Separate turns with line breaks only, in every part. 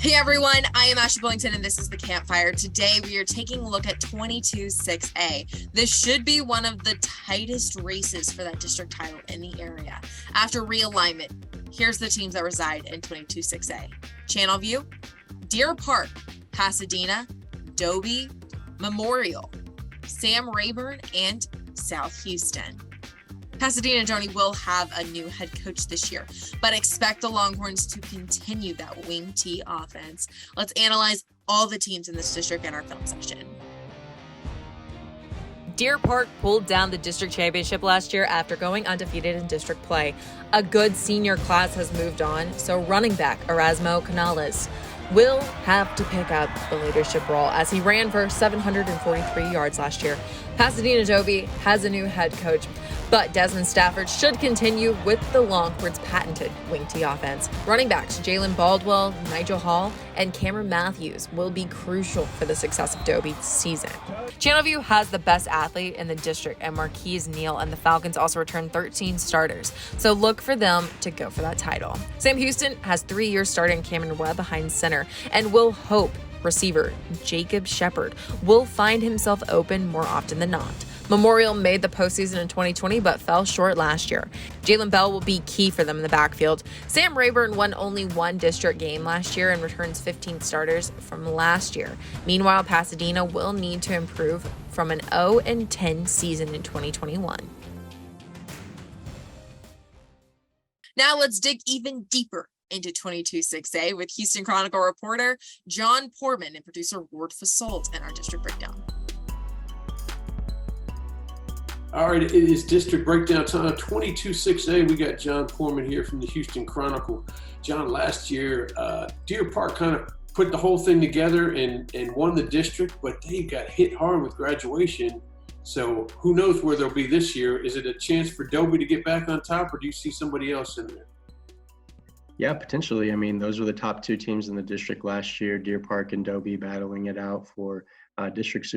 Hey everyone, I am Ashley Billington and this is the Campfire. Today we are taking a look at 22-6A. This should be one of the tightest races for that district title in the area. After realignment, here's the teams that reside in 22-6A. Channelview, Deer Park, Pasadena, Dobie, Memorial, Sam Rayburn, and South Houston. Pasadena and Joni will have a new head coach this year, but expect the Longhorns to continue that wing T offense. Let's analyze all the teams in this district in our film session.
Deer Park pulled down the district championship last year after going undefeated in district play. A good senior class has moved on, so running back Erasmo Canales will have to pick up the leadership role as he ran for 743 yards last year. Pasadena Dobie has a new head coach, but Desmond Stafford should continue with the Longhorns' patented wing T offense. Running backs Jalen Baldwell, Nigel Hall, and Cameron Matthews will be crucial for the success of Dobie's season. Channelview has the best athlete in the district, and Marquise Neal and the Falcons also returned 13 starters, so look for them to go for that title. Sam Houston has 3 years starting Cameron Webb behind center, and will hope receiver Jacob Shepard will find himself open more often than not. Memorial made the postseason in 2020 but fell short last year. Jalen Bell will be key for them in the backfield. Sam Rayburn won only one district game last year and returns 15 starters from last year. Meanwhile, Pasadena will need to improve from an 0-10 season in 2021.
Now let's dig even deeper into 22-6A with Houston Chronicle reporter John Portman and producer Ward Fasold in our district breakdown.
All right, it is district breakdown time. 22-6A, we got John Portman here from the Houston Chronicle. John, last year, Deer Park kind of put the whole thing together and won the district, but they got hit hard with graduation. So who knows where they'll be this year? Is it a chance for Dobie to get back on top, or do you see somebody else in there?
Yeah, potentially. I mean, those were the top two teams in the district last year, Deer Park and Dobie battling it out for district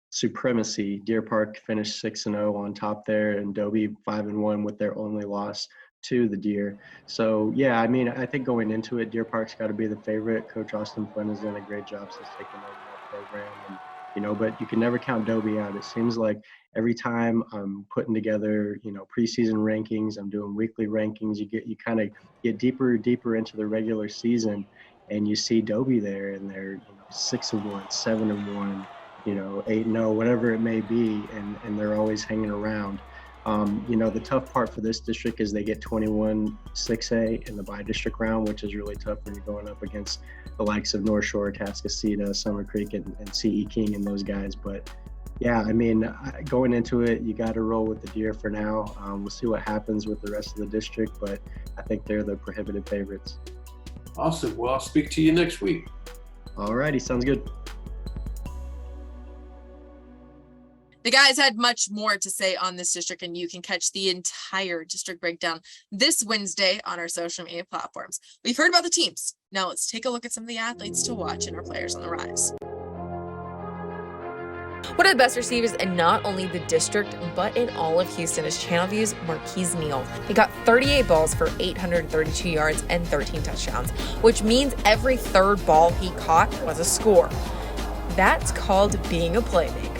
supremacy. Deer Park finished 6-0 on top there, and Dobie 5-1 with their only loss to the Deer. So, yeah, I mean, I think going into it, Deer Park's got to be the favorite. Coach Austin Flynn has done a great job since taking over that program. And, but you can never count Dobie out. It seems like every time I'm putting together, preseason rankings, I'm doing weekly rankings, you kind of get deeper into the regular season, and you see Dobie there, and they're 6-1, 7-1, 8-0, whatever it may be, and they're always hanging around. The tough part for this district is they get 21-6A in the bi-district round, which is really tough when you're going up against the likes of North Shore, Tascasita, Summer Creek, and C.E. King and those guys. But yeah, I mean, going into it, you got to roll with the Deer for now. We'll see what happens with the rest of the district, but I think they're the prohibitive favorites.
Awesome. Well, I'll speak to you next week.
All righty. Sounds good.
The guys had much more to say on this district, and you can catch the entire district breakdown this Wednesday on our social media platforms. We've heard about the teams. Now let's take a look at some of the athletes to watch and our players on the rise.
One of the best receivers in not only the district, but in all of Houston is Channelview's Marquise Neal. He got 38 balls for 832 yards and 13 touchdowns, which means every third ball he caught was a score. That's called being a playmaker.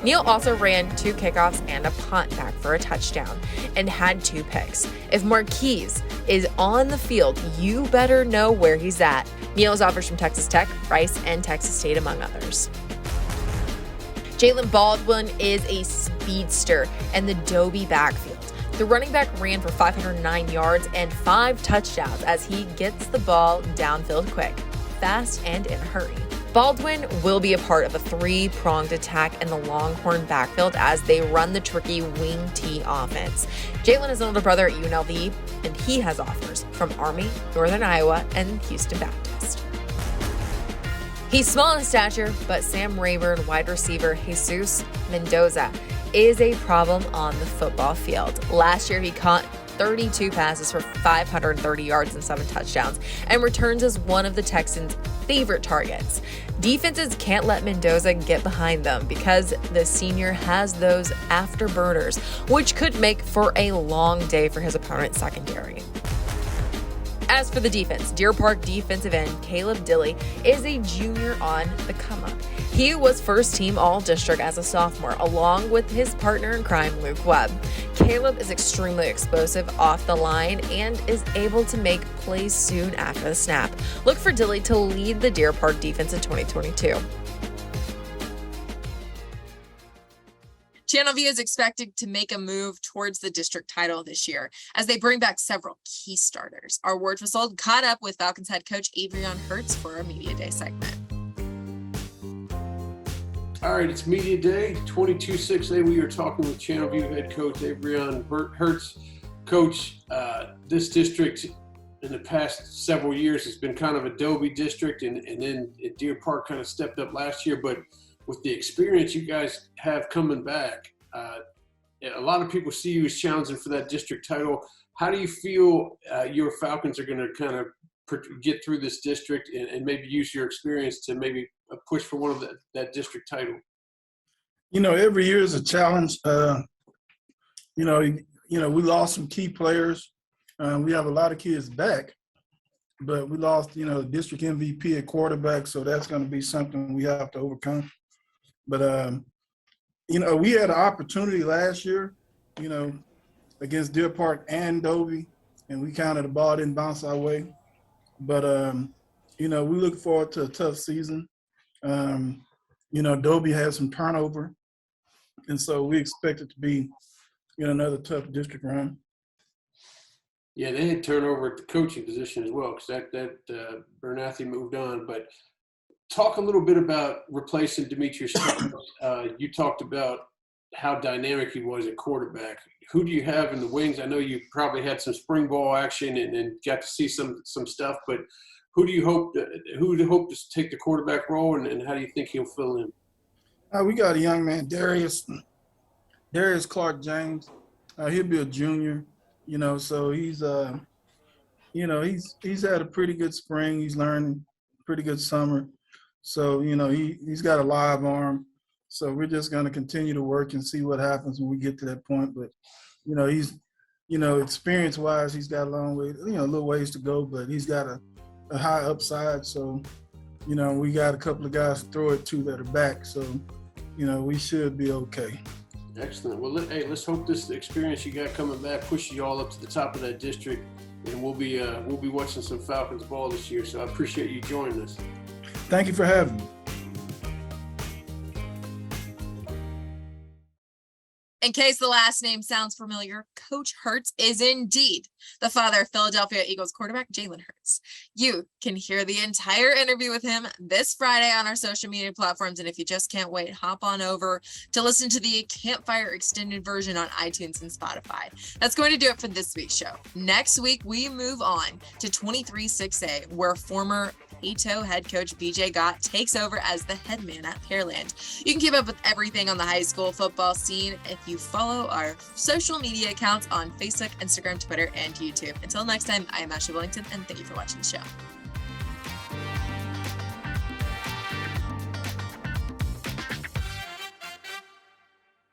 Neal also ran 2 kickoffs and a punt back for a touchdown and had 2 picks. If Marquise is on the field, you better know where he's at. Neal's offers from Texas Tech, Rice, and Texas State, among others. Jalen Baldwin is a speedster in the Dobie backfield. The running back ran for 509 yards and 5 touchdowns as he gets the ball downfield quick, fast, and in a hurry. Baldwin will be a part of a 3-pronged attack in the Longhorn backfield as they run the tricky wing T offense. Jalen is an older brother at UNLV, and he has offers from Army, Northern Iowa, and Houston Baptist. He's small in stature, but Sam Rayburn, wide receiver Jesus Mendoza, is a problem on the football field. Last year, he caught 32 passes for 530 yards and 7 touchdowns, and returns as one of the Texans' favorite targets. Defenses can't let Mendoza get behind them because the senior has those afterburners, which could make for a long day for his opponent's secondary. As for the defense, Deer Park defensive end Caleb Dilley is a junior on the come-up. He was first team all-district as a sophomore, along with his partner in crime, Luke Webb. Caleb is extremely explosive off the line and is able to make plays soon after the snap. Look for Dilley to lead the Deer Park defense in 2022.
Channelview is expected to make a move towards the district title this year as they bring back several key starters. Our Ward Fasold caught up with Falcons head coach Avrion Hertz for our Media Day segment.
All right, it's Media Day, 22-6A. We are talking with Channelview head coach Avrion Hertz. Coach, this district in the past several years has been kind of a Dobie district, and then Deer Park kind of stepped up last year, but with the experience you guys have coming back, a lot of people see you as challenging for that district title. How do you feel your Falcons are going to kind of get through this district and maybe use your experience to maybe push for one of that district title?
Every year is a challenge. We lost some key players. We have a lot of kids back, but we lost, district MVP at quarterback, so that's going to be something we have to overcome. But, we had an opportunity last year, against Deer Park and Dobie, and we the ball didn't bounce our way. But, we look forward to a tough season. Dobie has some turnover, and so we expect it to be, another tough district run.
Yeah, they had turnover at the coaching position as well because that Bernathy moved on. But talk a little bit about replacing Demetrius. You talked about how dynamic he was at quarterback. Who do you have in the wings? I know you probably had some spring ball action and got to see some stuff, but who do you hope to take the quarterback role, and how do you think he'll fill in?
We got a young man, Darius Clark James. He'll be a junior, so he's he's had a pretty good spring. He's learning pretty good summer. So, he's got a live arm. So we're just going to continue to work and see what happens when we get to that point. But, he's, experience-wise, he's got a long way, a little ways to go, but he's got a high upside. So, we got a couple of guys to throw it to that are back. So, we should be okay.
Excellent. Well, let's hope this experience you got coming back pushes you all up to the top of that district, and we'll be watching some Falcons ball this year. So I appreciate you joining us.
Thank you for having me.
In case the last name sounds familiar, Coach Hertz is indeed the father of Philadelphia Eagles quarterback Jalen Hurts. You can hear the entire interview with him this Friday on our social media platforms, and if you just can't wait, hop on over to listen to the Campfire extended version on iTunes and Spotify. That's going to do it for this week's show. Next week, we move on to 23-6A, where former Pato head coach BJ Gott takes over as the head man at Pearland. You can keep up with everything on the high school football scene if you follow our social media accounts on Facebook, Instagram, Twitter, and YouTube. Until next time, I am Ashley Wellington, and thank you for watching the show.